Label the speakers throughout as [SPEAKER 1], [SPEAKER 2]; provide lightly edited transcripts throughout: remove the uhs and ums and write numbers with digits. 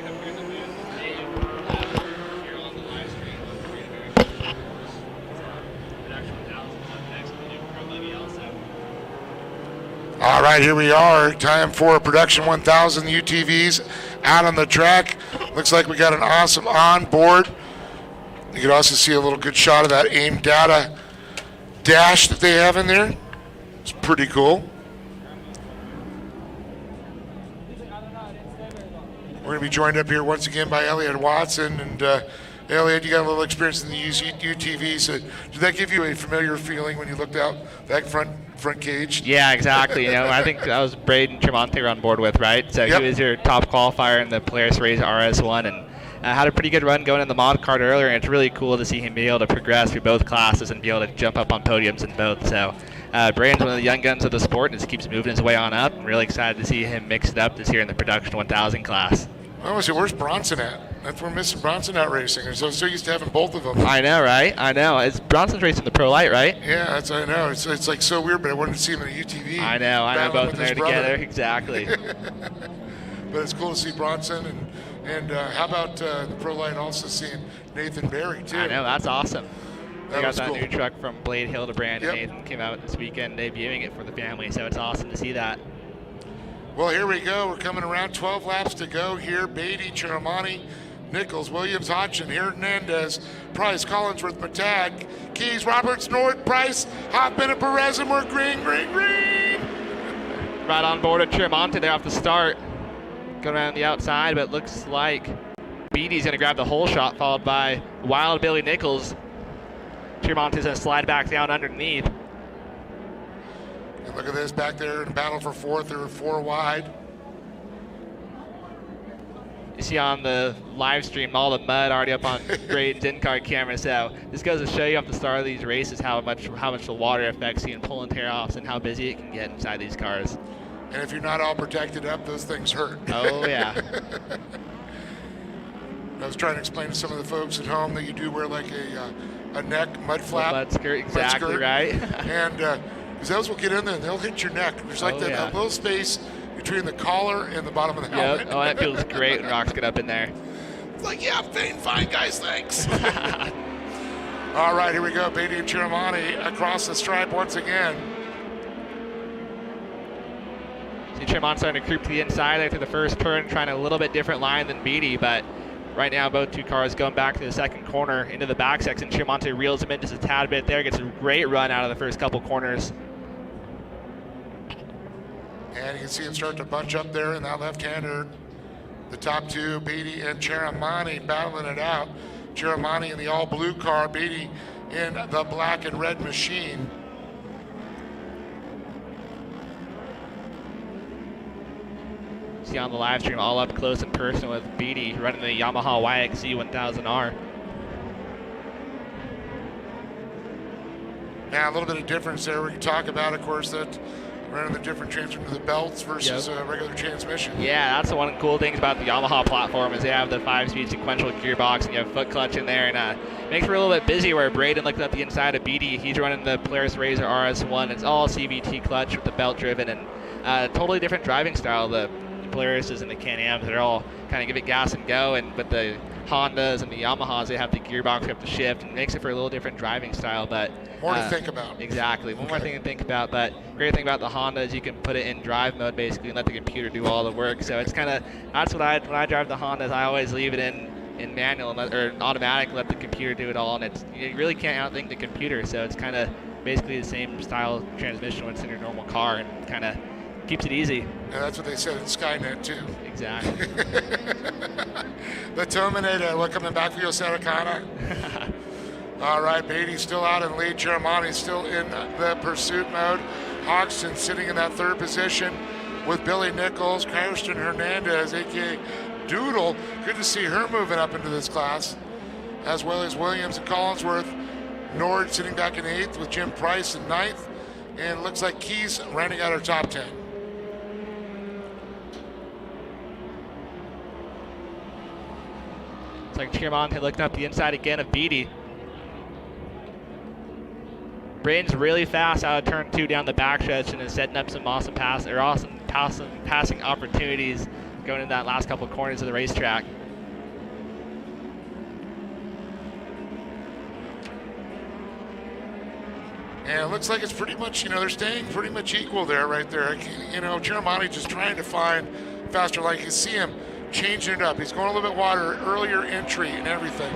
[SPEAKER 1] back up here in the booth. Hey, here on the live stream. Production 1000 up next with the new Pro Buggy also.
[SPEAKER 2] All right, here we are. Time for Production 1000 UTVs out on the track. Looks like we got an awesome onboard. You can also see a little good shot of that AIM data dash that they have in there. It's pretty cool. We're going to be joined up here once again by Elliot Watson. And Elliot, you got a little experience in the UTV. So did that give you a familiar feeling when you looked out that front cage?
[SPEAKER 1] Yeah, exactly. You know, I think that was Braden Tremonti on board with, right? So
[SPEAKER 2] Yep.
[SPEAKER 1] he was your top qualifier in the Polaris Race RS1 and had a pretty good run going in the mod card earlier. And it's really cool to see him be able to progress through both classes and be able to jump up on podiums in both. So Braden's one of the young guns of the sport and just keeps moving his way on up. I'm really excited to see him mix it up this year in the Production 1000 class.
[SPEAKER 2] Oh, so where's Bronson at? We're missing Bronson out racing. I'm so used to having both of them.
[SPEAKER 1] I know, right? I know. Bronson's racing the Pro Light, right?
[SPEAKER 2] Yeah, I know. It's like so weird, but I wanted to see him in a UTV.
[SPEAKER 1] I know, both in there together. Exactly.
[SPEAKER 2] But it's cool to see Bronson, and how about the Pro Light also seeing Nathan Berry, too?
[SPEAKER 1] I know, that's awesome. They got that
[SPEAKER 2] cool.
[SPEAKER 1] new truck from Blade Hill to Brandon.
[SPEAKER 2] Yep.
[SPEAKER 1] Nathan came out this weekend debuting it for the family, so it's awesome to see that.
[SPEAKER 2] Well, here we go. We're coming around 12 laps to go here. Beatty, Chiramani, Nichols, Williams, Hodgson, Hernandez, Price, Collinsworth, Matag, Keys, Roberts, Nord, Price, Hoffman, and Perez, and we're green.
[SPEAKER 1] Right on board with Tremonti there off the start. Going around the outside, but it looks like Beatty's going to grab the whole shot, followed by Wild Billy Nichols. Tremonti's going to slide back down underneath.
[SPEAKER 2] And look at this back there in battle for fourth or four wide.
[SPEAKER 1] You see on the live stream all the mud already up on Braden's in-car camera. So this goes to show you off the start of these races how much the water affects you in pulling tear-offs and how busy it can get inside these cars.
[SPEAKER 2] And if you're not all protected up, those things hurt.
[SPEAKER 1] Oh, yeah.
[SPEAKER 2] I was trying to explain to some of the folks at home that you do wear like a neck mud flap.
[SPEAKER 1] Mud skirt, exactly
[SPEAKER 2] mud skirt.
[SPEAKER 1] right.
[SPEAKER 2] And because those will get in there and they'll hit your neck. There's like that little space between the collar and the bottom of the helmet.
[SPEAKER 1] Yep. Oh, that feels great when rocks get up in there.
[SPEAKER 2] It's like, yeah, fine guys, thanks. All right, here we go. Beatty and Chiramani across the stripe once again.
[SPEAKER 1] See Tremont starting to creep to the inside after the first turn, trying a little bit different line than Beatty, but right now both two cars going back to the second corner into the back section. Tremonti reels him in just a tad bit there, gets a great run out of the first couple corners.
[SPEAKER 2] And you can see him start to bunch up there in that left-hander. The top two, Beatty and Chiramani, battling it out. Chiramani in the all-blue car, Beatty in the black and red machine.
[SPEAKER 1] See on the live stream all up close and personal with Beatty running the Yamaha YXZ 1000R.
[SPEAKER 2] Now a little bit of difference there. We can talk about, of course, that running the different transfer to the belts versus regular transmission.
[SPEAKER 1] Yeah, that's the one of the cool things about the Yamaha platform is they have the 5-speed sequential gearbox and you have foot clutch in there, and makes it a little bit busy. Where Braden looked up the inside of Beatty, he's running the Polaris Razor RS1. It's all CVT clutch with the belt driven and totally different driving style. The Polarises and the Can-Ams, they're all kind of give it gas and go, and but the Hondas and the Yamahas, they have the gearbox, they have to shift, and it makes it for a little different driving style. But
[SPEAKER 2] more to think about.
[SPEAKER 1] Exactly, one more thing to think about. But great thing about the Honda is you can put it in drive mode basically and let the computer do all the work. So it's kind of that's what when I drive the Hondas, I always leave it in manual or automatic, let the computer do it all, and you really can't outthink the computer. So it's kind of basically the same style transmission when it's in your normal car, and kind of keeps it easy.
[SPEAKER 2] And that's what they said in Skynet too.
[SPEAKER 1] Exactly.
[SPEAKER 2] The Terminator, we're coming back for you, Saracana. All right, Beatty's still out in lead. Chiramani's still in the pursuit mode. Hodgson sitting in that third position with Billy Nichols. Kirsten Hernandez, a.k.a. Doodle. Good to see her moving up into this class, as well as Williams and Collinsworth. Nord sitting back in 8th with Jim Price in 9th. And it looks like Keys rounding out our top 10.
[SPEAKER 1] It's like Chiramani looking up the inside again of Beatty. Braden's really fast out of turn 2 down the backstretch and is setting up some awesome passing opportunities going in that last couple of corners of the racetrack.
[SPEAKER 2] And it looks like it's pretty much, they're staying pretty much equal there, right there. Chiramani just trying to find faster. Like you see him changing it up. He's going a little bit wider, earlier entry and everything.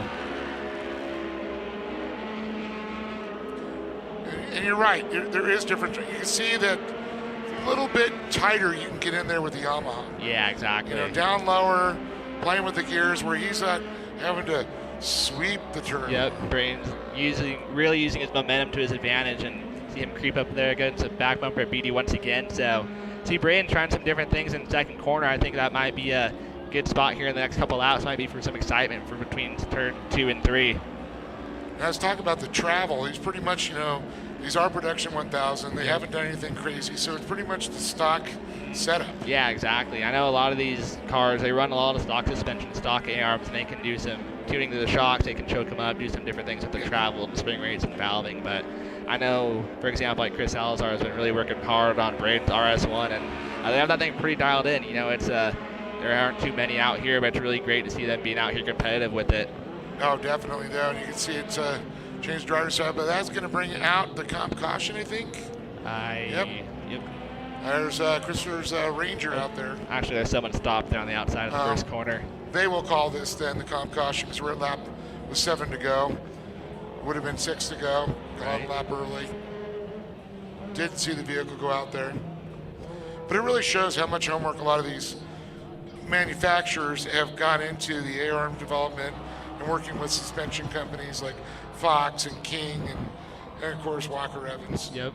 [SPEAKER 2] And you're right, there is difference. You can see that a little bit tighter you can get in there with the Yamaha.
[SPEAKER 1] Yeah, exactly.
[SPEAKER 2] Down lower, playing with the gears where he's not having to sweep the turn.
[SPEAKER 1] Yep, Braden's really using his momentum to his advantage, and see him creep up there against a back bumper at BD once again. So see Braden trying some different things in the second corner. I think that might be a good spot here in the next couple laps. Might be for some excitement for between turn 2 and 3.
[SPEAKER 2] Now let's talk about the travel. He's pretty much, these are production 1000. They haven't done anything crazy, so it's pretty much the stock setup.
[SPEAKER 1] Yeah, exactly. I know a lot of these cars, they run a lot of stock suspension, stock A-arms, and they can do some tuning to the shocks. They can choke them up, do some different things with the travel and spring rates and valving. But I know, for example, like Chris Salazar has been really working hard on Braden's RS1, and they have that thing pretty dialed in. There aren't too many out here, but it's really great to see them being out here competitive with it.
[SPEAKER 2] Oh, definitely, though. And you can see it's changed driver side, but that's going to bring out the comp caution, I think.
[SPEAKER 1] Yep.
[SPEAKER 2] There's Christopher's Ranger out there.
[SPEAKER 1] Actually, there's someone stopped there on the outside of the first corner.
[SPEAKER 2] They will call this then the comp caution because we're at lap with 7 to go. Would have been 6 to go. Got a lap early. Didn't see the vehicle go out there. But it really shows how much homework a lot of these manufacturers have gone into the A-arm development and working with suspension companies like Fox and King and of course Walker Evans.
[SPEAKER 1] Yep.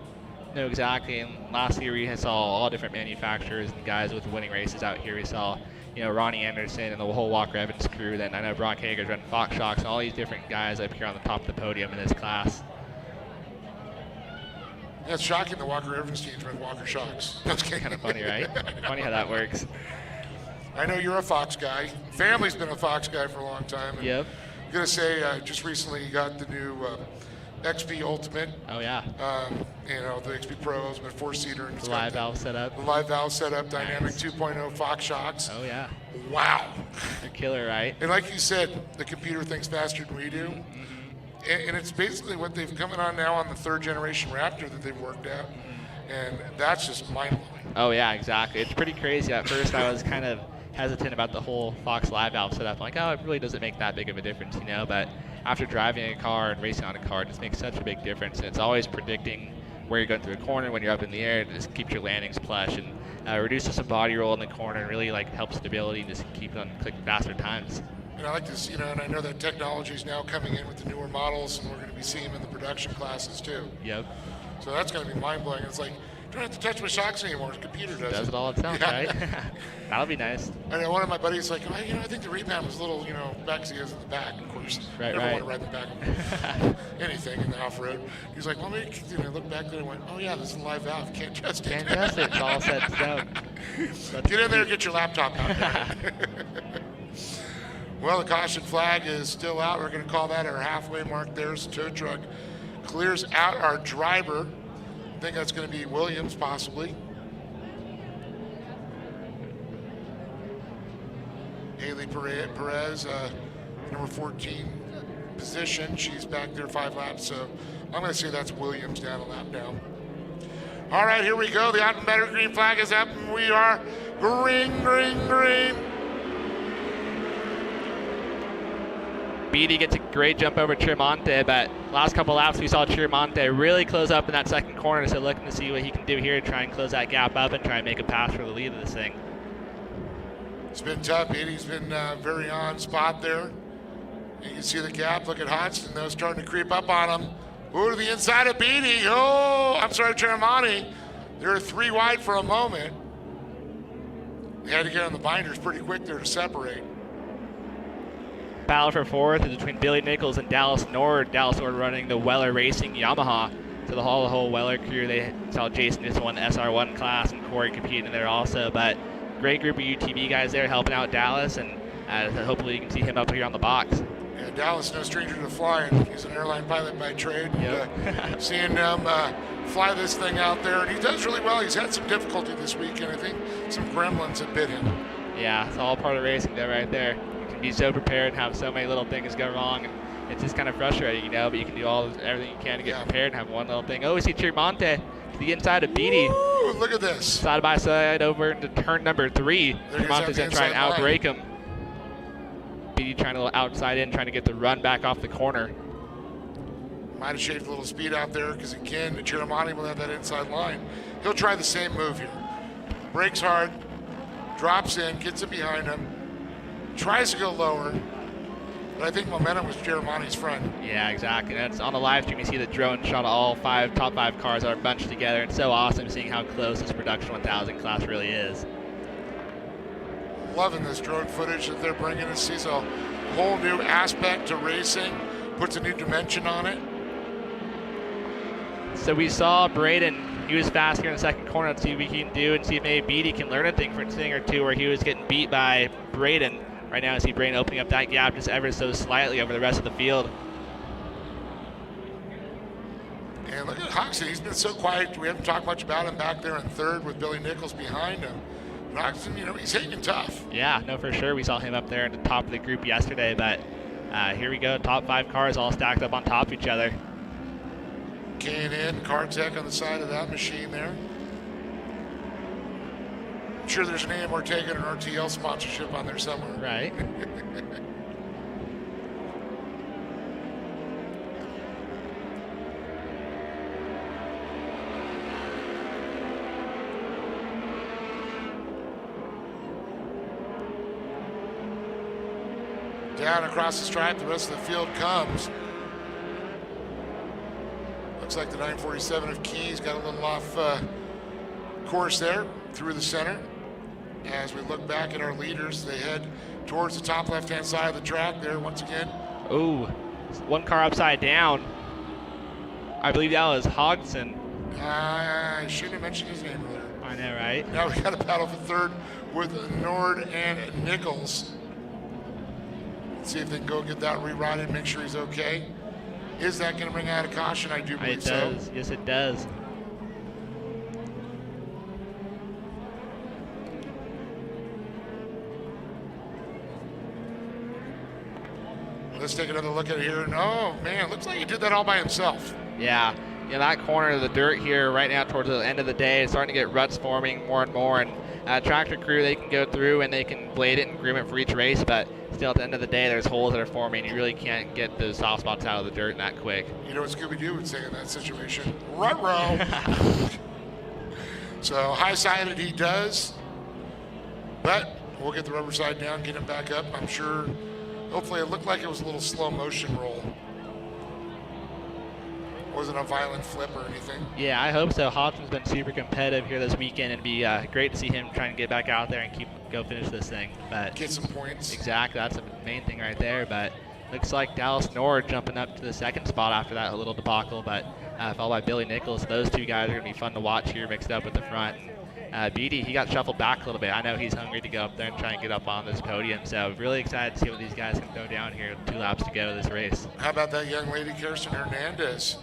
[SPEAKER 1] No, exactly. And last year we saw all different manufacturers and guys with winning races out here. We saw, Ronnie Anderson and the whole Walker Evans crew. Then I know Brock Hager's running Fox Shocks and all these different guys up here on the top of the podium in this class.
[SPEAKER 2] Yeah, it's shocking the Walker Evans teams run Walker Shocks. That's
[SPEAKER 1] kind of funny, right? Funny how that works.
[SPEAKER 2] I know you're a Fox guy. Family's been a Fox guy for a long time.
[SPEAKER 1] Yep.
[SPEAKER 2] I'm going to say just recently you got the new XP Ultimate.
[SPEAKER 1] Oh, yeah.
[SPEAKER 2] The XP Pro Ultimate 4-seater.
[SPEAKER 1] The live valve setup.
[SPEAKER 2] The live valve setup, Dynamic 2.0 Fox Shocks.
[SPEAKER 1] Oh, yeah.
[SPEAKER 2] Wow.
[SPEAKER 1] They're killer, right?
[SPEAKER 2] And like you said, the computer thinks faster than we do.
[SPEAKER 1] Mm-hmm.
[SPEAKER 2] And it's basically what they've coming on now on the 3rd generation Raptor that they've worked out. And that's just mind-blowing.
[SPEAKER 1] Oh, yeah, exactly. It's pretty crazy. At first, I was kind of hesitant about the whole Fox live valve setup. I'm like, it really doesn't make that big of a difference, But after driving a car and racing on a car, it just makes such a big difference. And it's always predicting where you're going through a corner when you're up in the air. It just keeps your landings plush and reduces some body roll in the corner and really helps stability and just keep on clicking faster times.
[SPEAKER 2] And I like this, and I know that technology is now coming in with the newer models, and we're going to be seeing them in the production classes too.
[SPEAKER 1] Yep.
[SPEAKER 2] So that's going to be mind-blowing. It's like, I don't have to touch my shocks anymore. The computer does
[SPEAKER 1] it all itself, right? That'll be nice.
[SPEAKER 2] I know one of my buddies like, I think the repan was a little, back as he is in the back, of course.
[SPEAKER 1] Right,
[SPEAKER 2] I never want to ride the back of anything in the off-road. He's like, well, maybe, look back there and went, oh yeah, this is a live valve. Can't adjust it.
[SPEAKER 1] Can't adjust it. It's all set in stone.
[SPEAKER 2] Get in there and get your laptop out. Well, the caution flag is still out. We're going to call that our halfway mark. There's the tow truck. Clears out our driver. I think that's going to be Williams, possibly. Haley Perez, number 14 position. She's back there 5 laps, so I'm going to say that's Williams down a lap down. All right, here we go. The out and better green flag is up, and we are green, green, green.
[SPEAKER 1] Beatty gets a great jump over Tremonte, but last couple laps we saw Tremonte really close up in that second corner, so looking to see what he can do here to try and close that gap up and try and make a pass for the lead of this thing.
[SPEAKER 2] It's been tough. Beatty's been very on spot there. You can see the gap. Look at Hodgson, though, starting to creep up on him. Ooh, to the inside of Beatty. Oh, I'm sorry, Tremonte. They're 3 wide for a moment. They had to get on the binders pretty quick there to separate.
[SPEAKER 1] Battle for 4th is between Billy Nichols and Dallas Nord. Dallas Nord running the Weller Racing Yamaha. So the whole Weller crew, they saw Jason just won the SR1 class and Corey competing there also. But great group of UTV guys there helping out Dallas, and hopefully you can see him up here on the box.
[SPEAKER 2] Yeah, Dallas, no stranger to flying. He's an airline pilot by trade.
[SPEAKER 1] Yep.
[SPEAKER 2] Seeing him fly this thing out there, and he does really well. He's had some difficulty this week, and I think some gremlins have bit him.
[SPEAKER 1] Yeah, it's all part of racing though right there. You can be so prepared and have so many little things go wrong, and it's just kind of frustrating, you know, but you can do everything you can to get prepared and have one little thing. Oh, we see Tremonte to the inside of Beatty.
[SPEAKER 2] Woo, look at this.
[SPEAKER 1] Side by side over into turn number 3. Tremonte's going to try and outbrake him. Beatty trying to go outside in, trying to get the run back off the corner.
[SPEAKER 2] Might have shaved a little speed out there because again, Tremonte will have that inside line. He'll try the same move here. Brakes hard, drops in, gets it behind him, tries to go lower, but I think momentum was Tremonte's friend.
[SPEAKER 1] Yeah, exactly. That's on the live stream. You see the drone shot of all top 5 cars that are bunched together. It's so awesome seeing how close this production 1000 class really is.
[SPEAKER 2] Loving this drone footage that they're bringing us. Sees a whole new aspect to racing, puts a new dimension on it.
[SPEAKER 1] So we saw Braden, he was fast here in the second corner. Let's see what we can do and see if maybe Beatty can learn a thing or two where he was getting beat by Braden. Right now I see Braden opening up that gap just ever so slightly over the rest of the field.
[SPEAKER 2] And look at Hoxton, he's been so quiet. We haven't talked much about him back there in third with Billy Nichols behind him. But Hoxton, you know, he's hanging tough.
[SPEAKER 1] Yeah, no, for sure. We saw him up there at the top of the group yesterday, but here we go. Top 5 cars all stacked up on top of each other.
[SPEAKER 2] K&N, CarTech on the side of that machine there. I'm sure there's an AM Ortega and an RTL sponsorship on there somewhere.
[SPEAKER 1] Right.
[SPEAKER 2] Down across the stripe, the rest of the field comes. Looks like the 947 of Keys got a little off course there through the center. As we look back at our leaders, they head towards the top left-hand side of the track there once again.
[SPEAKER 1] Ooh, one car upside down. I believe that was Hodgson.
[SPEAKER 2] I shouldn't have mentioned his name earlier.
[SPEAKER 1] I know, right?
[SPEAKER 2] Now we got a battle for third with Nord and Nichols. Let's see if they can go get that rerouted, make sure he's okay. Is that going to bring out a caution? I do believe so.
[SPEAKER 1] It does. Yes, it does.
[SPEAKER 2] Let's take another look at it here. Oh, man, looks like he did that all by himself.
[SPEAKER 1] Yeah. Yeah, that corner of the dirt here right now towards the end of the day is starting to get ruts forming more and more. And tractor crew, they can go through and they can blade it and groom it for each race, but still at the end of the day, there's holes that are forming. You really can't get those soft spots out of the dirt that quick.
[SPEAKER 2] You know what Scooby-Doo would say in that situation? Ruh-roh. So high-sided he does, but we'll get the rubber side down, get him back up. I'm sure, hopefully it looked like it was a little slow motion roll. Wasn't a violent flip or anything.
[SPEAKER 1] Yeah, I hope so. Hodgson's been super competitive here this weekend, and it'd be great to see him trying to get back out there and go finish this thing. But
[SPEAKER 2] get some points.
[SPEAKER 1] Exactly, that's the main thing right there. But looks like Dallas Nord jumping up to the second spot after that little debacle, but followed by Billy Nichols. Those two guys are going to be fun to watch here, mixed up with the front. Beatty, he got shuffled back a little bit. I know he's hungry to go up there and try and get up on this podium, so really excited to see what these guys can throw down here. 2 laps to go this race.
[SPEAKER 2] How about that young lady, Kirsten Hernandez?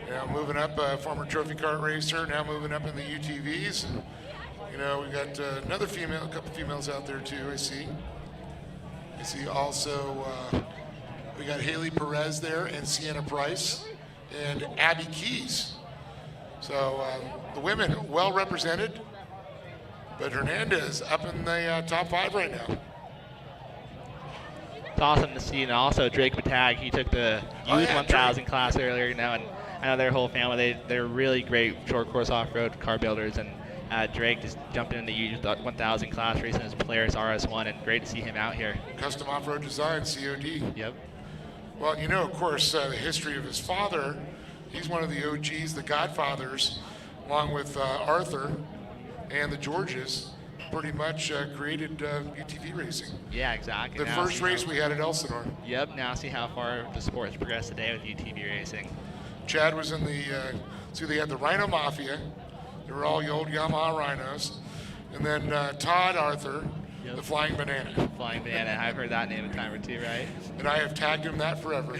[SPEAKER 2] Now moving up, former trophy kart racer, now moving up in the UTVs. You know, we got another female, a couple females out there too, I see. I see also, we got Haley Perez there and Sienna Price and Abby Keys. So the women well represented, but Hernandez up in the top 5 right now.
[SPEAKER 1] It's awesome to see, and also Drake Matag, he took the youth 1000 class earlier, you know, and I know their whole family, they're really great short course off-road car builders, and Drake just jumped into the youth 1000 class racing his Polaris RS1, and great to see him out here.
[SPEAKER 2] Custom off-road design, COD.
[SPEAKER 1] Yep.
[SPEAKER 2] Well, you know, of course, the history of his father, he's one of the OGs, the Godfathers, along with Arthur and the Georges, pretty much created UTV racing.
[SPEAKER 1] Yeah, exactly.
[SPEAKER 2] The
[SPEAKER 1] now
[SPEAKER 2] first race we had at Elsinore.
[SPEAKER 1] Yep, now see how far the sport has progressed today with UTV racing.
[SPEAKER 2] Chad was in the, see, they had the Rhino Mafia. They were all the old Yamaha Rhinos. And then Todd Arthur,
[SPEAKER 1] yep.
[SPEAKER 2] The Flying Banana.
[SPEAKER 1] Flying Banana, I've heard that name a time or two, right?
[SPEAKER 2] And I have tagged him that forever.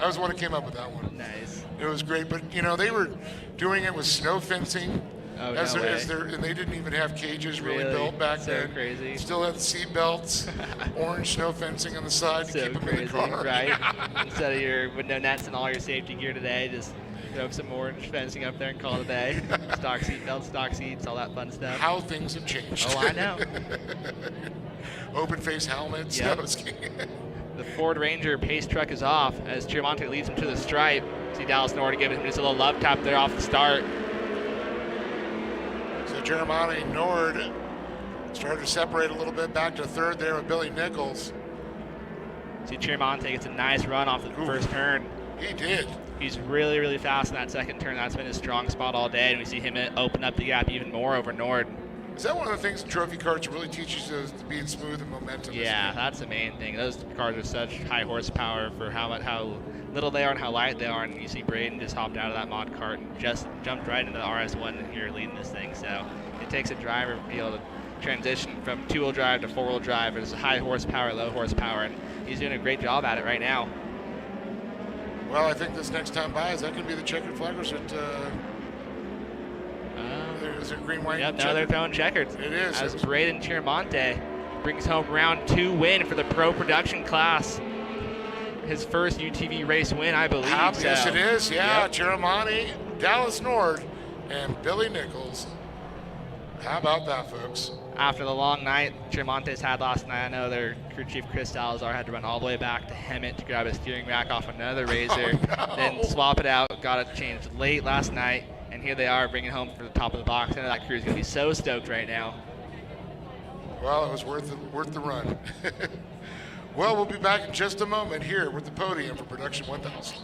[SPEAKER 2] I was the one who came up with that one.
[SPEAKER 1] Nice.
[SPEAKER 2] It was great, but you know, they were doing it with snow fencing.
[SPEAKER 1] Oh,
[SPEAKER 2] as
[SPEAKER 1] no way.
[SPEAKER 2] and they didn't even have cages really
[SPEAKER 1] Really?
[SPEAKER 2] built back
[SPEAKER 1] So
[SPEAKER 2] then.
[SPEAKER 1] crazy.
[SPEAKER 2] Still had seat belts, orange snow fencing on the side to
[SPEAKER 1] So
[SPEAKER 2] keep them
[SPEAKER 1] crazy,
[SPEAKER 2] in the car.
[SPEAKER 1] right? Instead of your window nets and all your safety gear today, just throw some orange fencing up there and call it a day. Stock seat belts, stock seats, all that fun stuff.
[SPEAKER 2] How things have changed.
[SPEAKER 1] Oh, I know.
[SPEAKER 2] Open face helmets.
[SPEAKER 1] Yep.
[SPEAKER 2] No,
[SPEAKER 1] The Ford Ranger pace truck is off as Tremonte leads him to the stripe. See Dallas Nord giving him just a little love tap there off the start.
[SPEAKER 2] So Jeremiah Nord started to separate a little bit back to third there with Billy Nichols.
[SPEAKER 1] See Tremonte gets a nice run off the first turn.
[SPEAKER 2] He did.
[SPEAKER 1] He's really, really fast in that second turn. That's been his strong spot all day, and we see him open up the gap even more over Nord.
[SPEAKER 2] Is that one of the things in trophy carts really teaches you is being smooth and momentum?
[SPEAKER 1] Yeah, that's the main thing. Those cars are such high horsepower for how little they are and how light they are. And you see Braden just hopped out of that mod cart and just jumped right into the RS1 here leading this thing. So it takes a driver to be able to transition from two-wheel drive to four-wheel drive. There's high horsepower, low horsepower, and he's doing a great job at it right now.
[SPEAKER 2] Well, I think this next time by, is that going to be the checkered flag or is it, is it green, white?
[SPEAKER 1] Yep, now they're throwing checkers.
[SPEAKER 2] It is.
[SPEAKER 1] As Braden Tremonte brings home round 2 win for the Pro Production class. His first UTV race win, I believe.
[SPEAKER 2] Yes, it is. Yeah,
[SPEAKER 1] Yep.
[SPEAKER 2] Jeremiah, Dallas Nord, and Billy Nichols. How about that, folks?
[SPEAKER 1] After the long night Tremonte's had last night, I know their crew chief Chris Salazar had to run all the way back to Hemet to grab a steering rack off another Razor, then swap it out, got it changed late last night, and here they are bringing it home for the top of the box. I know that crew's going to be so stoked right now.
[SPEAKER 2] Well, it was worth the run. Well, we'll be back in just a moment here with the podium for Production 1000.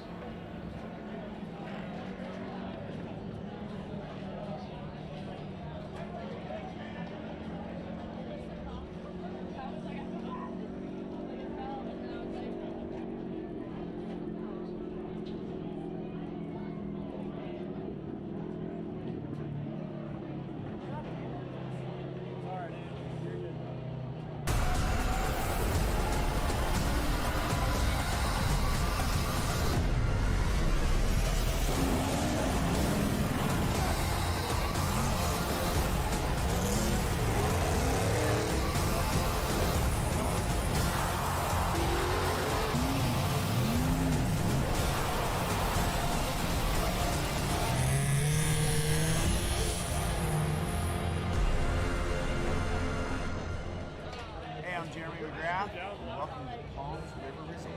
[SPEAKER 3] Welcome to Palms River Resort.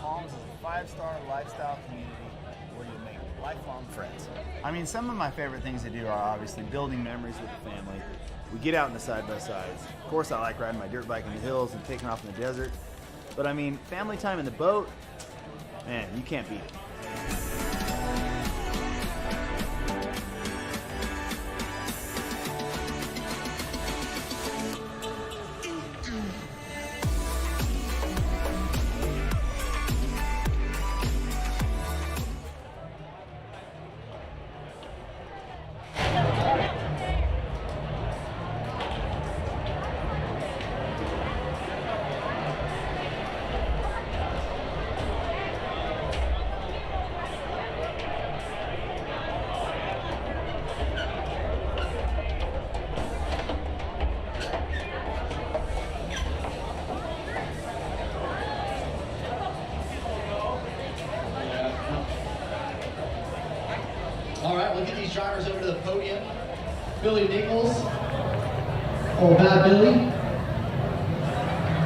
[SPEAKER 3] Palms is a 5-star lifestyle community where you make lifelong friends. I mean, some of my favorite things to do are obviously building memories with the family. We get out in the side-by-sides. Of course, I like riding my dirt bike in the hills and taking off in the desert. But I mean, family time in the boat, man, you can't beat it.
[SPEAKER 4] All right, we'll get these drivers over to the podium. Billy Nichols. Oh, bad Billy.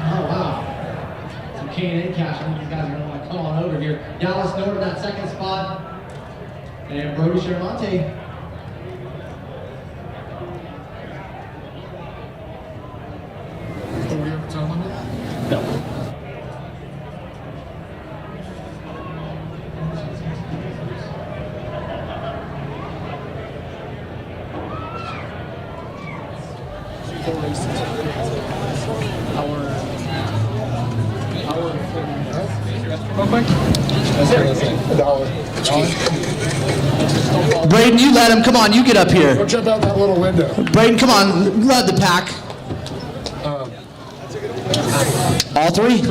[SPEAKER 4] Oh, wow. Some K&N cash. I think these guys are going to want to come on over here. Dallas Nord in that second spot. And Brody Tremonte.
[SPEAKER 2] Do we have a time limit?
[SPEAKER 4] No. Braden, you let him. Come on, you get up here.
[SPEAKER 2] Don't jump out that little window.
[SPEAKER 4] Braden, come on, let the pack. All three?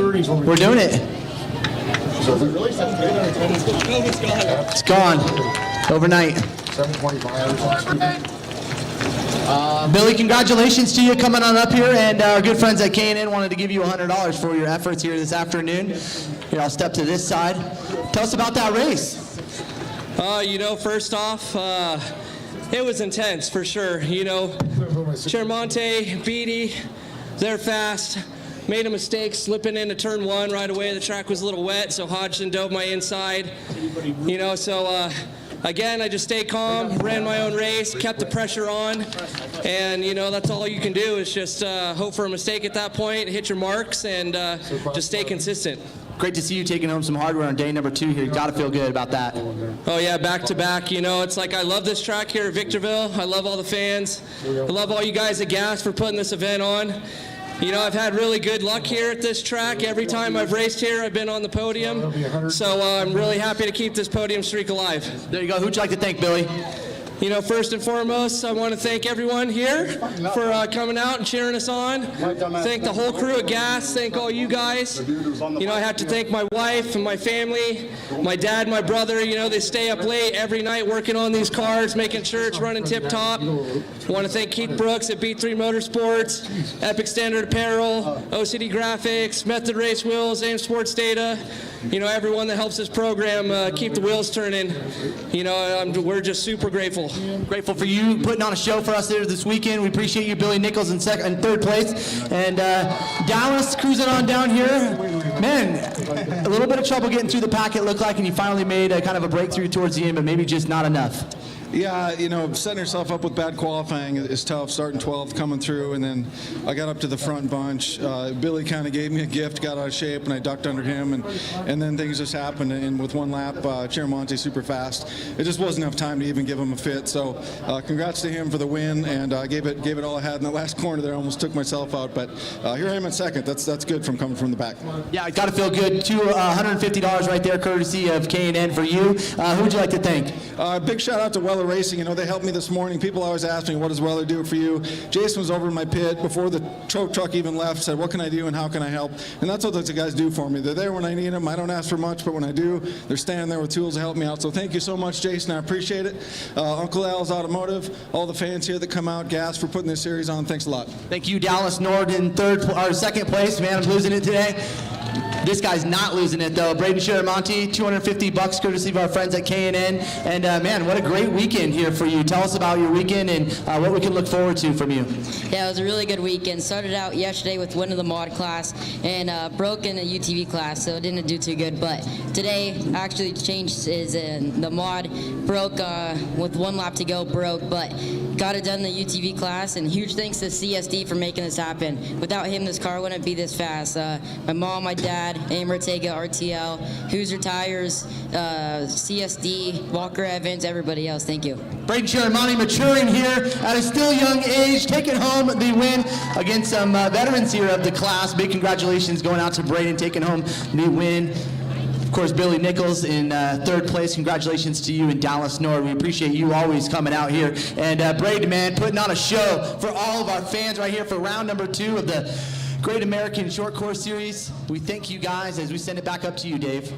[SPEAKER 4] We're doing it.
[SPEAKER 3] It's gone overnight.
[SPEAKER 2] 725.
[SPEAKER 3] Billy, congratulations to you coming on up here, and our good friends at K&N wanted to give you $100 for your efforts here this afternoon. Here, I'll step to this side. Tell us about that race.
[SPEAKER 5] First off, it was intense for sure. Chermonte, Beatty, they're fast. Made a mistake slipping into turn 1 right away. The track was a little wet, so Hodgson dove my inside. Again, I just stayed calm, ran my own race, kept the pressure on, and that's all you can do is just hope for a mistake at that point, hit your marks, and just stay consistent.
[SPEAKER 3] Great to see you taking home some hardware on day number 2 here. You got to feel good about that.
[SPEAKER 5] Oh yeah, back to back. It's like I love this track here at Victorville. I love all the fans. I love all you guys at GAS for putting this event on. I've had really good luck here at this track. Every time I've raced here, I've been on the podium. So I'm really happy to keep this podium streak alive.
[SPEAKER 3] There you go. Who'd you like to thank, Billy?
[SPEAKER 5] First and foremost, I want to thank everyone here for coming out and cheering us on. Thank the whole crew at GAS. Thank all you guys. I have to thank my wife and my family, my dad, my brother. They stay up late every night working on these cars, making sure it's running tip-top. I want to thank Keith Brooks at B3 Motorsports, Epic Standard Apparel, OCD Graphics, Method Race Wheels, AIM Sports Data. Everyone that helps this program keep the wheels turning. We're just super grateful.
[SPEAKER 3] Grateful for you putting on a show for us here this weekend. We appreciate you, Billy Nichols, in 3rd place. And Dallas cruising on down here. Man, a little bit of trouble getting through the pack, it looked like, and you finally made kind of a breakthrough towards the end, but maybe just not enough.
[SPEAKER 6] Yeah, setting yourself up with bad qualifying is tough, starting 12th, coming through, and then I got up to the front bunch. Billy kind of gave me a gift, got out of shape, and I ducked under him, and then things just happened, and with one lap, Chermonte super fast. It just wasn't enough time to even give him a fit, so congrats to him for the win, and gave it all I had in the last corner there. I almost took myself out, but here I am in 2nd. That's good from coming from the back.
[SPEAKER 3] Yeah, got to feel good. $150 right there, courtesy of K&N for you. Who would you like to thank?
[SPEAKER 6] Big shout out to Weller Racing. They helped me this morning. People always ask me, what does Weller do for you? Jason was over in my pit before the tow truck even left, said, what can I do and how can I help? And that's what those guys do for me. They're there when I need them. I don't ask for much, but when I do, they're standing there with tools to help me out. So thank you so much, Jason. I appreciate it. Uncle Al's Automotive, all the fans here that come out, GAS for putting this series on. Thanks a lot.
[SPEAKER 3] Thank you, Dallas Nord in 2nd place. Man, I'm losing it today. This guy's not losing it, though. Braden Chermonte, $250 courtesy of our friends at K&N. And, man, what a great weekend here for you. Tell us about your weekend and what we can look forward to from you.
[SPEAKER 7] Yeah, it was a really good weekend. Started out yesterday with winning the mod class and broke in the UTV class, so it didn't do too good. But today actually changed is the mod broke with 1 lap to go, broke, but got it done in the UTV class. And huge thanks to CSD for making this happen. Without him, this car wouldn't be this fast. My mom, my dad, AIM Ortega, RTL, Hoosier Tires, CSD, Walker Evans, everybody else. Thank you.
[SPEAKER 3] Braden Chermonte maturing here at a still young age, taking home the win against some veterans here of the class. Big congratulations going out to Braden, taking home the win. Of course, Billy Nichols in 3rd place. Congratulations to you and Dallas Nord. We appreciate you always coming out here. And Braden, man, putting on a show for all of our fans right here for round number 2 of the Great American Short Course Series. We thank you guys as we send it back up to you, Dave.